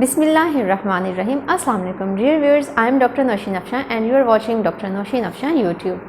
Bismillahirrahmanirrahim. Assalamu alaikum dear viewers. I am Dr. Noshin Afshan and you are watching Dr. Noshin Afshan YouTube.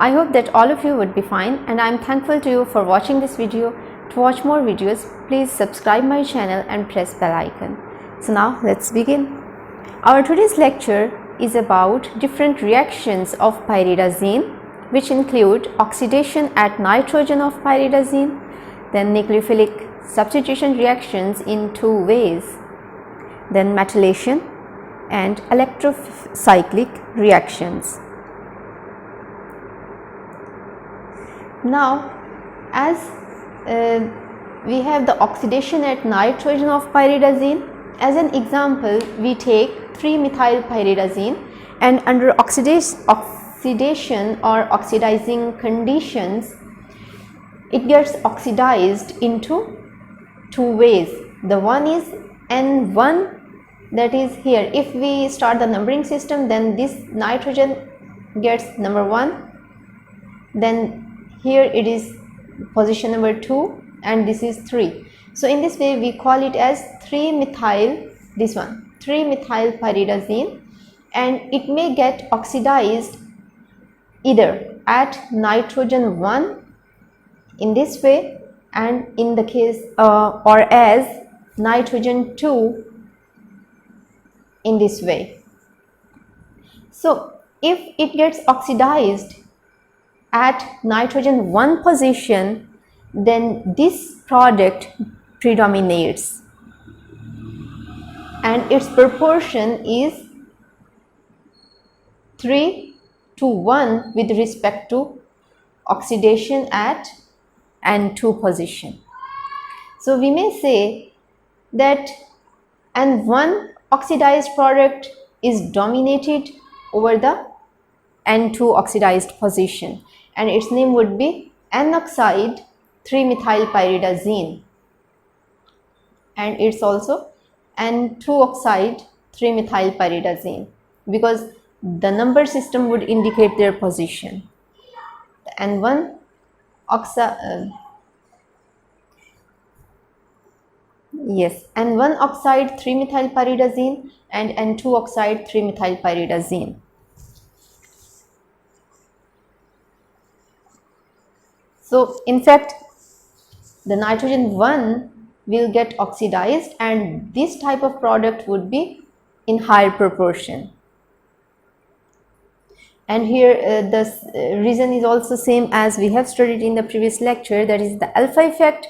I hope that all of you would be fine and I am thankful to you for watching this video. To watch more videos, please subscribe my channel and press bell icon. So now let's begin. Our today's lecture is about different reactions of pyridazine, which include oxidation at nitrogen of pyridazine, then nucleophilic substitution reactions in two ways, then methylation and electrocyclic reactions. Now, as we have the oxidation at nitrogen of pyridazine, as an example, we take 3-methyl pyridazine and under oxidation or oxidizing conditions, it gets oxidized into two ways. The one is N1, that is here. If we start the numbering system, then this nitrogen gets number 1, then here it is position number 2 and this is 3. So in this way we call it as 3-methyl, this one 3-methyl pyridazine, and it may get oxidized either at nitrogen 1 in this way and in the case or as nitrogen 2 in this way. So if it gets oxidized at nitrogen 1 position, then this product predominates and its proportion is 3:1 with respect to oxidation at N2 position. So we may say that N1 oxidized product is dominated over the N2 oxidized position and its name would be N-oxide 3-methyl pyridazine, and it's also N2 oxide 3-methyl pyridazine because the number system would indicate their position. The N1 oxide N1 oxide 3-methyl pyridazine and N2 oxide 3-methyl pyridazine. So in fact the nitrogen 1 will get oxidized and this type of product would be in higher proportion. And here the reason is also same as we have studied in the previous lecture, that is the alpha effect,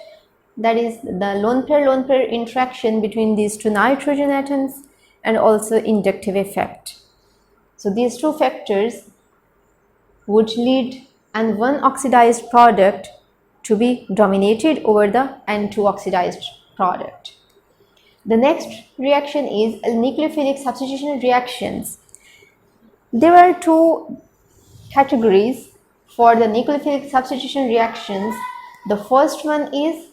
that is the lone pair interaction between these two nitrogen atoms, and also inductive effect. So these two factors would lead N1 oxidized product to be dominated over the N2 oxidized product. The next reaction is nucleophilic substitution reactions. There are two categories for the nucleophilic substitution reactions. The first one is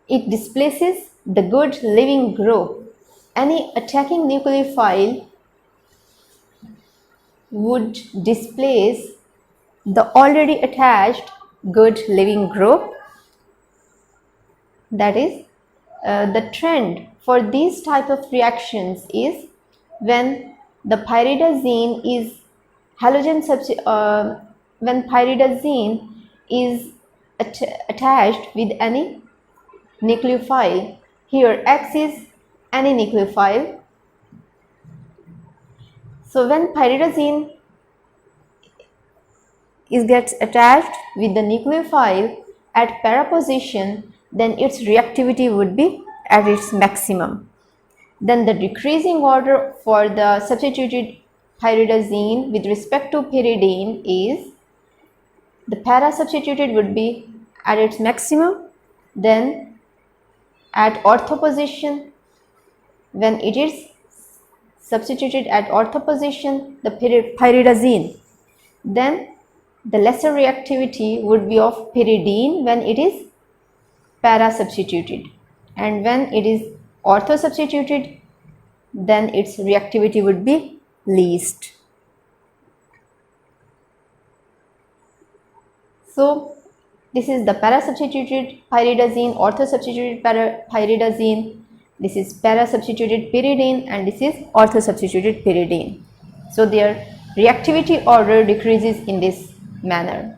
it displaces the good leaving group. Any attacking nucleophile would displace the already attached good leaving group. That is, the trend for these type of reactions is when the pyridazine is when pyridazine is attached with any nucleophile. Here X is any nucleophile. So when pyridazine gets attached with the nucleophile at para position, then its reactivity would be at its maximum. Then the decreasing order for the substituted pyridazine with respect to pyridine is the para substituted would be at its maximum, then at ortho position, when it is substituted at ortho position the pyridazine, then the lesser reactivity would be of pyridine when it is para substituted, and when it is ortho substituted then its reactivity would be least. So This is the para-substituted pyridazine, ortho-substituted pyridazine. This is para-substituted pyridine, and this is ortho-substituted pyridine. So their reactivity order decreases in this manner.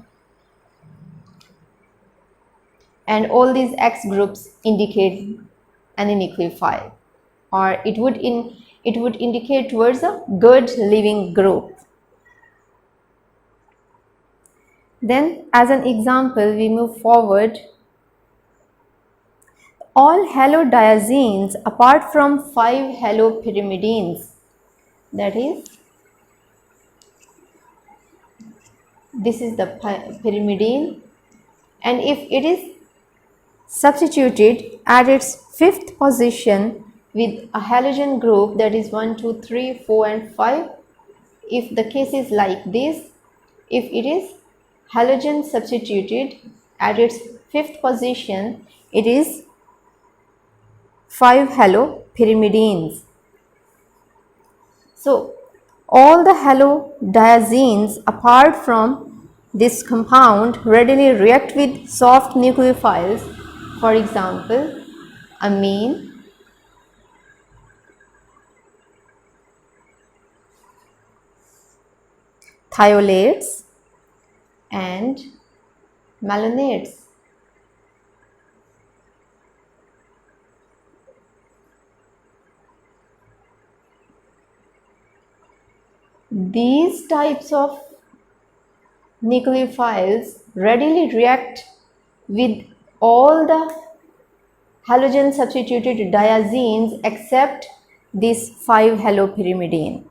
And all these X groups indicate any nucleophile, or it would indicate towards a good living group. Then, as an example, we move forward. All halodiazines apart from 5 halopyrimidines, that is, this is the pyrimidine, and if it is substituted at its 5th position with a halogen group, that is 1, 2, 3, 4 and 5, if the case is like this, if it is halogen substituted at its 5th position, it is 5 halopyrimidines. So all the halodiazines apart from this compound readily react with soft nucleophiles. For example, amine, thiolates and malonates. These types of nucleophiles readily react with all the halogen substituted diazines except this 5 halopyrimidine.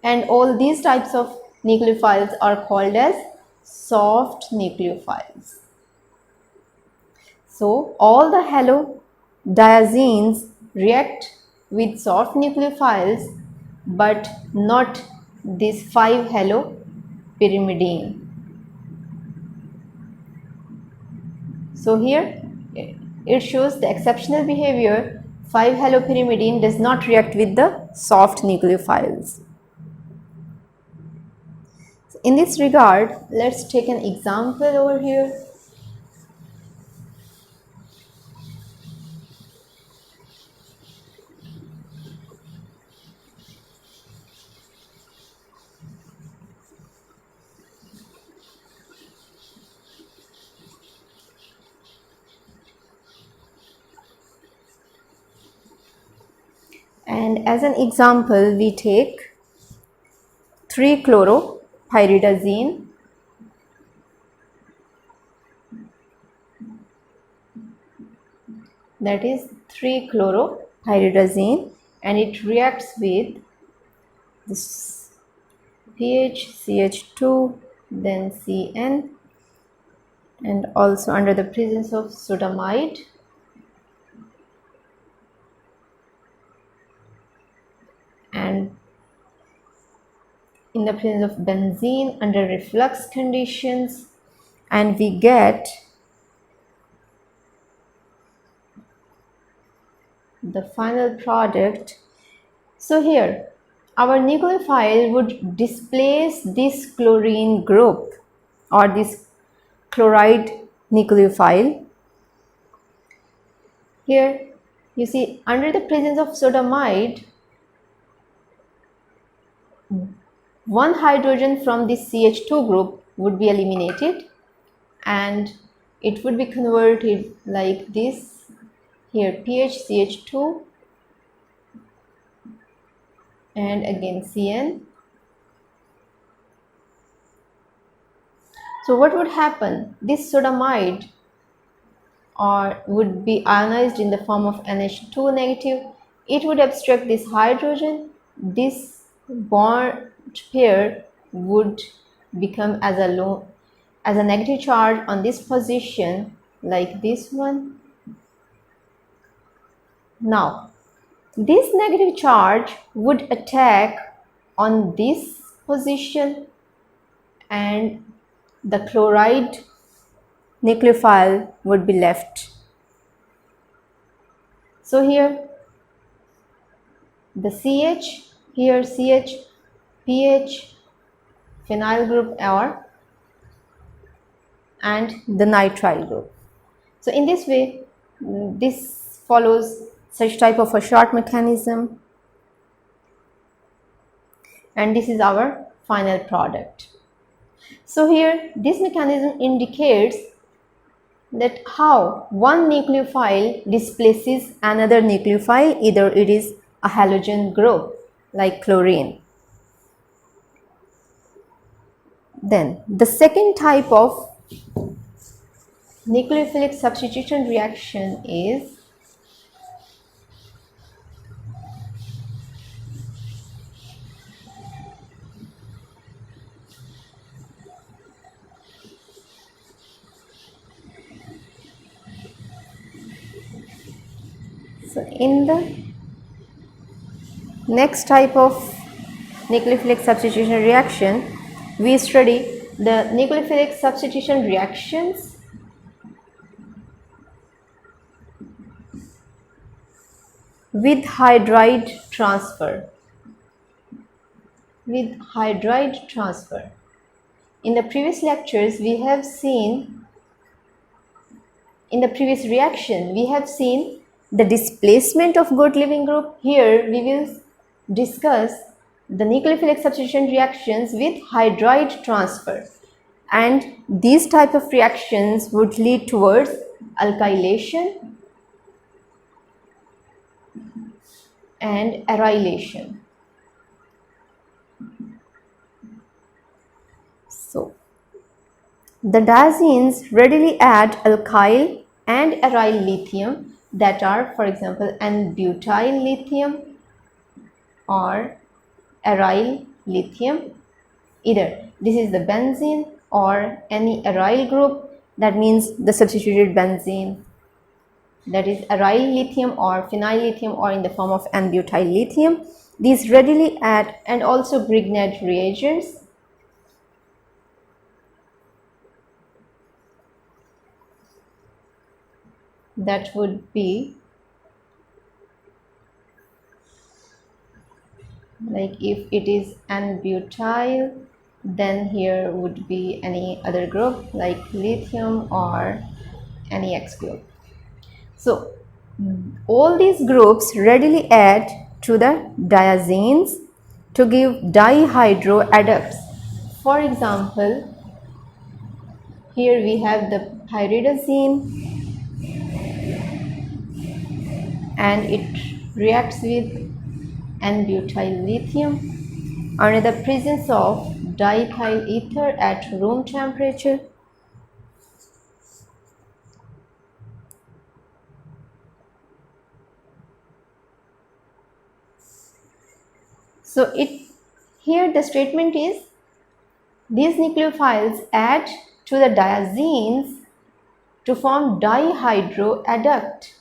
And all these types of nucleophiles are called as soft nucleophiles. So all the halodiazines react with soft nucleophiles, but not this 5 halopyrimidine. So here it shows the exceptional behavior. 5 halopyrimidine does not react with the soft nucleophiles. In this regard, let's take an example over here. And as an example, we take 3-chloropyridazine, that is 3-chloropyridazine, and it reacts with this pH, CH2, then CN, and also under the presence of sodamide. And in the presence of benzene under reflux conditions, and we get the final product. So here our nucleophile would displace this chlorine group or this chloride nucleophile. Here you see, under the presence of sodamide, one hydrogen from this CH2 group would be eliminated, and it would be converted like this. Here pH CH2 and again CN. So what would happen? This sodamide would be ionized in the form of NH2 negative. It would abstract this hydrogen. This bond pair would become as a negative charge on this position, like this one. Now this negative charge would attack on this position, and the chloride nucleophile would be left. So here the CH, here CH, pH, phenyl group, or and the nitrile group. So in this way, this follows such type of a short mechanism, and this is our final product. So here this mechanism indicates that how one nucleophile displaces another nucleophile, either it is a halogen group like chlorine. Then the second type of nucleophilic substitution reaction is in the next type of nucleophilic substitution reaction, we study the nucleophilic substitution reactions with hydride transfer. With hydride transfer. In the previous lectures, we have seen, in the previous reaction, we have seen the displacement of good living group. Here we will discuss the nucleophilic substitution reactions with hydride transfer, and these type of reactions would lead towards alkylation and arylation. So the diazines readily add alkyl and aryl lithium, that are, for example, N-butyl lithium or aryl lithium. Either this is the benzene or any aryl group, that means the substituted benzene, that is aryl lithium or phenyl lithium, or in the form of N-butyl lithium. These readily add, and also Grignard reagents. That would be like, if it is N-butyl, then here would be any other group like lithium or any X group. So all these groups readily add to the diazines to give dihydroadducts. For example, here we have the pyridazine, and it reacts with N-butyl lithium under the presence of diethyl ether at room temperature. So here the statement is, these nucleophiles add to the diazines to form dihydroadduct.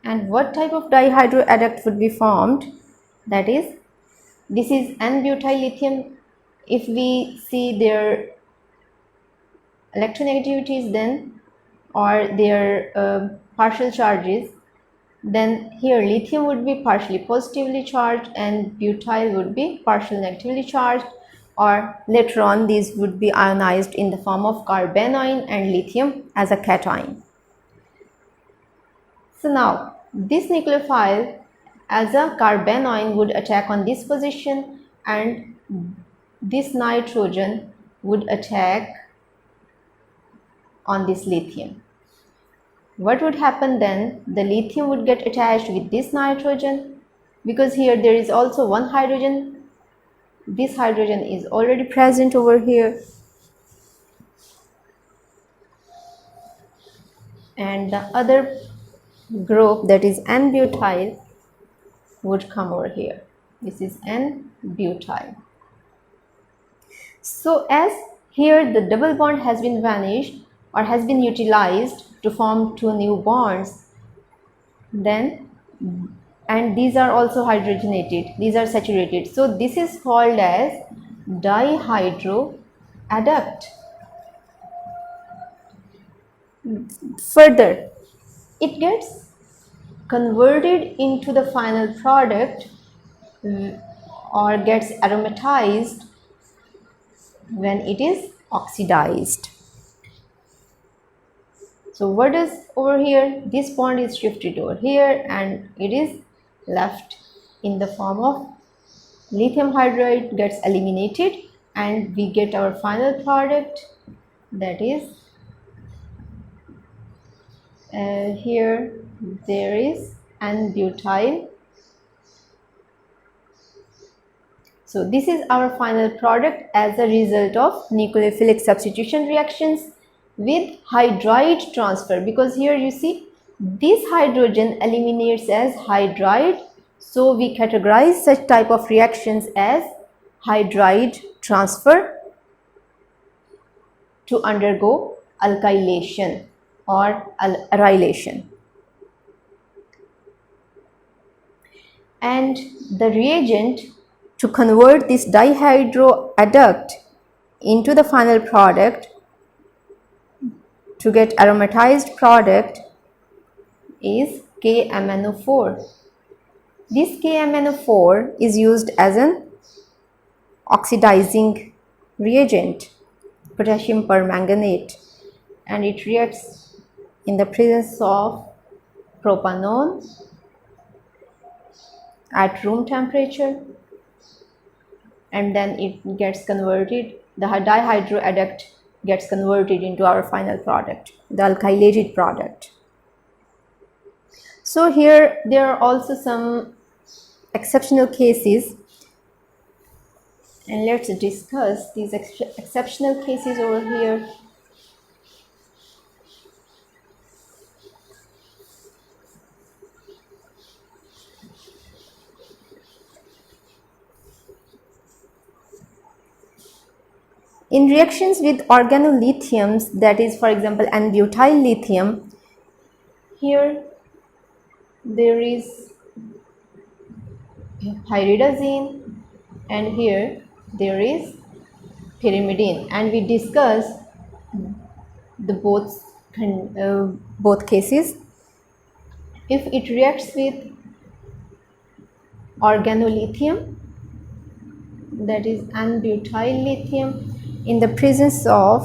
And what type of dihydroadduct would be formed? That is, this is N-butyl lithium. If we see their electronegativities, then, or their partial charges, then here lithium would be partially positively charged and butyl would be partially negatively charged, or later on these would be ionized in the form of carbanion and lithium as a cation. So now this nucleophile as a carbanion would attack on this position, and this nitrogen would attack on this lithium. What would happen then? The lithium would get attached with this nitrogen, because here there is also one hydrogen. This hydrogen is already present over here, and the other group, that is N-butyl, would come over here. This is N-butyl. So as here the double bond has been vanished or has been utilized to form two new bonds, then, and these are also hydrogenated, these are saturated, so this is called as dihydroadduct. Further, it gets converted into the final product or gets aromatized when it is oxidized. So what is over here? This bond is shifted over here and it is left in the form of lithium hydride gets eliminated and we get our final product, that is here there is N-butyl. So this is our final product as a result of nucleophilic substitution reactions with hydride transfer, because here you see this hydrogen eliminates as hydride, so we categorize such type of reactions as hydride transfer to undergo alkylation or arylation. And the reagent to convert this dihydroadduct into the final product to get aromatized product is KMnO4. This KMnO4 is used as an oxidizing reagent, potassium permanganate, and it reacts in the presence of propanone at room temperature, and then it gets converted, the dihydroadduct gets converted into our final product, the alkylated product. So here there are also some exceptional cases, and let's discuss these exceptional cases over here. In reactions with organolithiums, that is for example N-butyl lithium, here there is pyridazine and here there is pyrimidine, and we discuss the both cases. If it reacts with organolithium, that is N-butyl lithium, in the presence of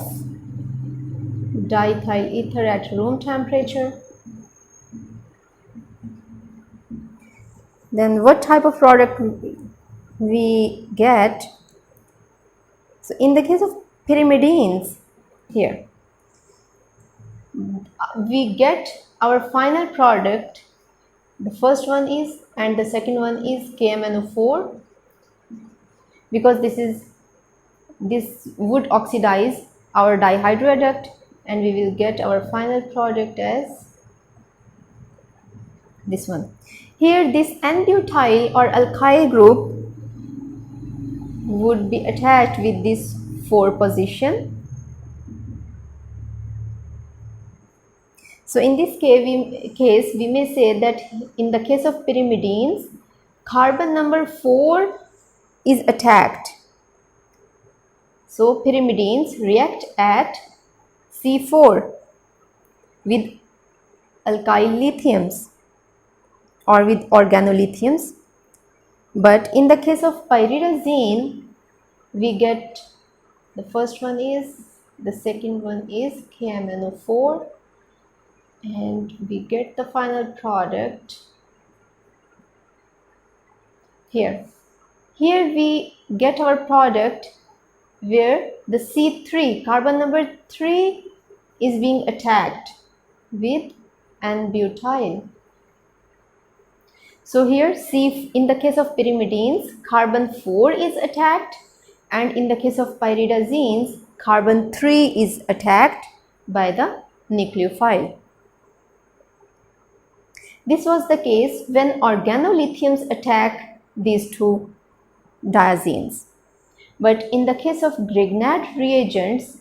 diethyl ether at room temperature, then what type of product we get? So in the case of pyrimidines, here we get our final product, the first one is, and the second one is KMnO4, because this would oxidize our dihydroadduct and we will get our final product as this one. Here this N-butyl or alkyl group would be attached with this 4 position. So in this case we may say that in the case of pyrimidines, carbon number 4 is attacked. So pyrimidines react at C4 with alkyl lithiums or with organolithiums, but in the case of pyridazine we get the first one is, the second one is KMnO4, and we get the final product here. Here we get our product where the C3, carbon number 3, is being attacked with N-butyl. So here in the case of pyrimidines, carbon 4 is attacked, and in the case of pyridazines, carbon 3 is attacked by the nucleophile. This was the case when organolithiums attack these two diazines. But in the case of Grignard reagents,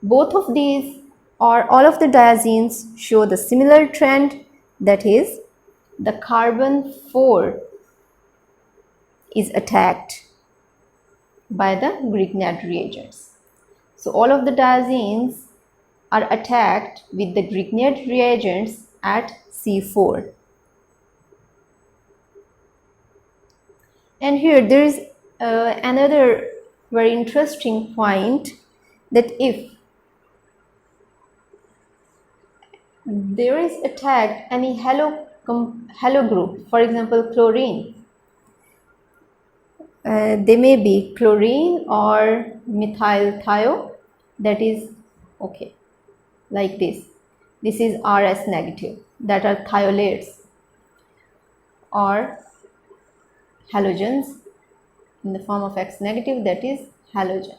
both of these or all of the diazines show the similar trend, that is, the carbon 4 is attacked by the Grignard reagents. So all of the diazines are attacked with the Grignard reagents at C4. And here there is another very interesting point, that if there is attacked any halo group, for example chlorine, they may be chlorine or methyl thio, that is okay, like this. This is RS negative, that are thiolates or halogens in the form of X negative, that is halogen.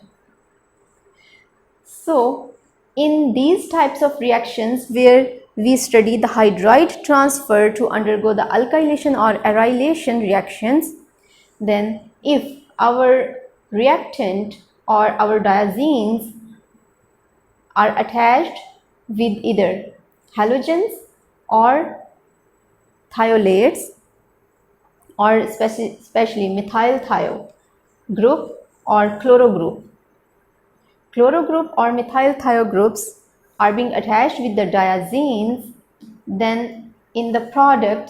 So in these types of reactions where we study the hydride transfer to undergo the alkylation or arylation reactions, then if our reactant or our diazines are attached with either halogens or thiolates, or especially methyl thio group or chloro group. Chloro group or methyl thio groups are being attached with the diazines, then in the product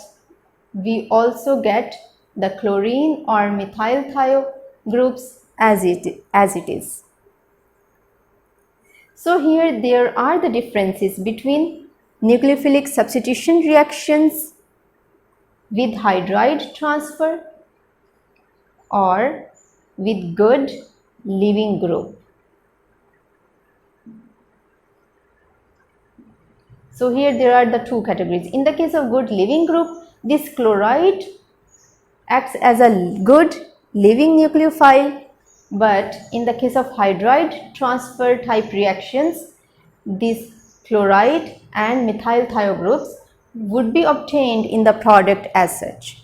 we also get the chlorine or methyl thio groups as it is. So here there are the differences between nucleophilic substitution reactions with hydride transfer or with good leaving group. So here there are the two categories. In the case of good leaving group, this chloride acts as a good leaving nucleophile, but in the case of hydride transfer type reactions, this chloride and methyl thio groups would be obtained in the product as such.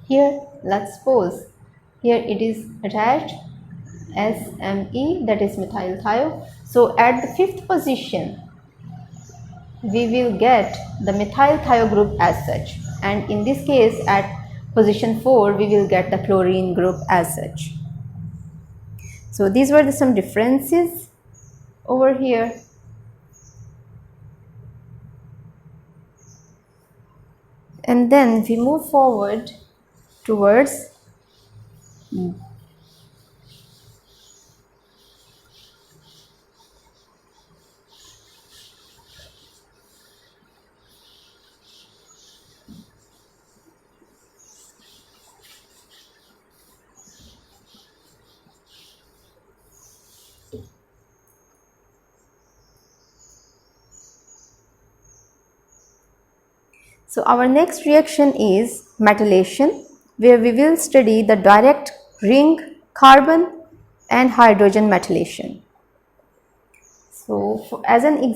Here let's suppose here it is attached SME, that is methyl thio. So at the 5th position we will get the methyl thio group as such, and in this case at position 4 we will get the chlorine group as such. So these were some differences over here. And then we move forward towards so our next reaction is methylation, where we will study the direct ring carbon and hydrogen methylation. So as an example,